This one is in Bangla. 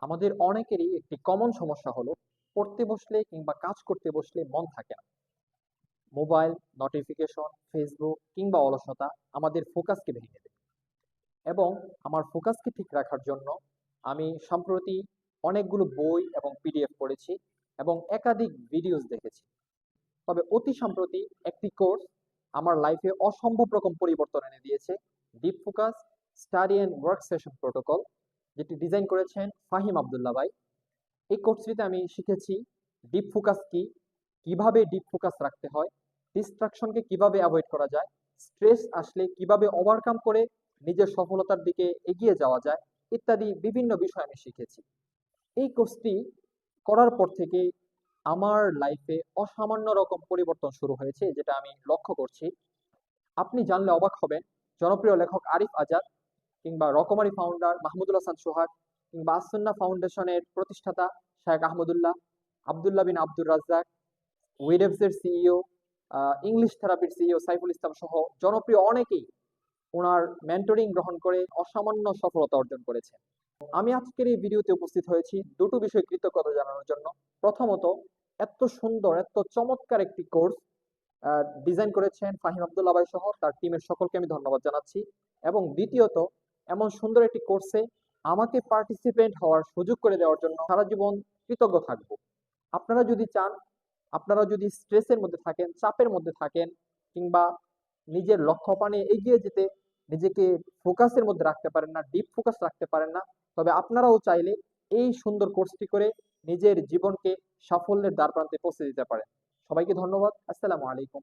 আমাদের অনেকেরই একটি কমন সমস্যা হলো পড়তে বসলে কিংবা কাজ করতে বসলে মন থাকে না। মোবাইল, নোটিফিকেশন, ফেসবুক কিংবা অলসতা আমাদের ফোকাসকে ভেঙে দেয়। এবং আমার ফোকাসকে ঠিক রাখার জন্য আমি সম্প্রতি অনেকগুলো বই এবং পিডিএফ পড়েছি এবং একাধিক ভিডিওস দেখেছি। তবে অতি সম্প্রতি একটি কোর্স আমার লাইফে অসম্ভব রকম পরিবর্তন এনে দিয়েছে। Deep focus study and work session protocol, যেটি ডিজাইন করেছেন ফাহিম আবদুল্লাহ ভাই। এই কোর্সটিতে আমি শিখেছি ডিপ ফোকাস কি, কিভাবে ডিপ ফোকাস রাখতে হয়, ডিস্ট্রাকশনকে কিভাবে অ্যাভয়েড করা যায়, স্ট্রেস আসলে কিভাবে ওভারকাম করে নিজের সফলতার দিকে এগিয়ে যাওয়া যায়, ইত্যাদি বিভিন্ন বিষয় আমি শিখেছি। এই কোর্সটি করার পর থেকে আমার লাইফে অসামান্য রকম পরিবর্তন শুরু হয়েছে, যেটা আমি লক্ষ্য করছি। আপনি জানলে অবাক হবেন, জনপ্রিয় লেখক আরিফ আজাদ কিংবা রকমারি ফাউন্ডার মাহমুদুল হাসান সোহাগ কিংবা আসুন্না ফাউন্ডেশনের প্রতিষ্ঠাতা শায়েখ আহমদুল্লাহ, আবদুল্লাহ বিন আব্দুর রাজ্জাক, ওয়েডেভসের সিইও, ইংলিশ থেরাপির সিইও সাইফুল ইসলাম সহ জনপ্রিয় অনেকেই ওনার মেন্টরিং গ্রহণ করে অসামান্য সফলতা অর্জন করেছে। আমি আজকের এই ভিডিওতে উপস্থিত হয়েছি দুটো বিষয় কৃতজ্ঞতা জানানোর জন্য। প্রথমত, এত সুন্দর এত চমৎকার একটি কোর্স ডিজাইন করেছেন ফাহিম আবদুল্লাহ ভাই সহ তার টিমের সকলকে আমি ধন্যবাদ জানাচ্ছি। এবং দ্বিতীয়ত, এমন সুন্দর একটি কোর্সে আমাকে পার্টিসিপেন্ট হওয়ার সুযোগ করে দেওয়ার জন্য সারা জীবন কৃতজ্ঞ থাকব। আপনারা যদি চান, আপনারা যদি স্ট্রেসের মধ্যে থাকেন, চাপের মধ্যে থাকেন, কিংবা নিজের লক্ষ্য পানে এগিয়ে যেতে নিজেকে ফোকাসের মধ্যে রাখতে পারেন না, ডিপ ফোকাস রাখতে পারেন না, তবে আপনারাও চাইলে এই সুন্দর কোর্সটি করে নিজের জীবনকে সাফল্যের দ্বারপ্রান্তে পৌঁছে দিতে পারেন। সবাইকে ধন্যবাদ। আসসালামু আলাইকুম।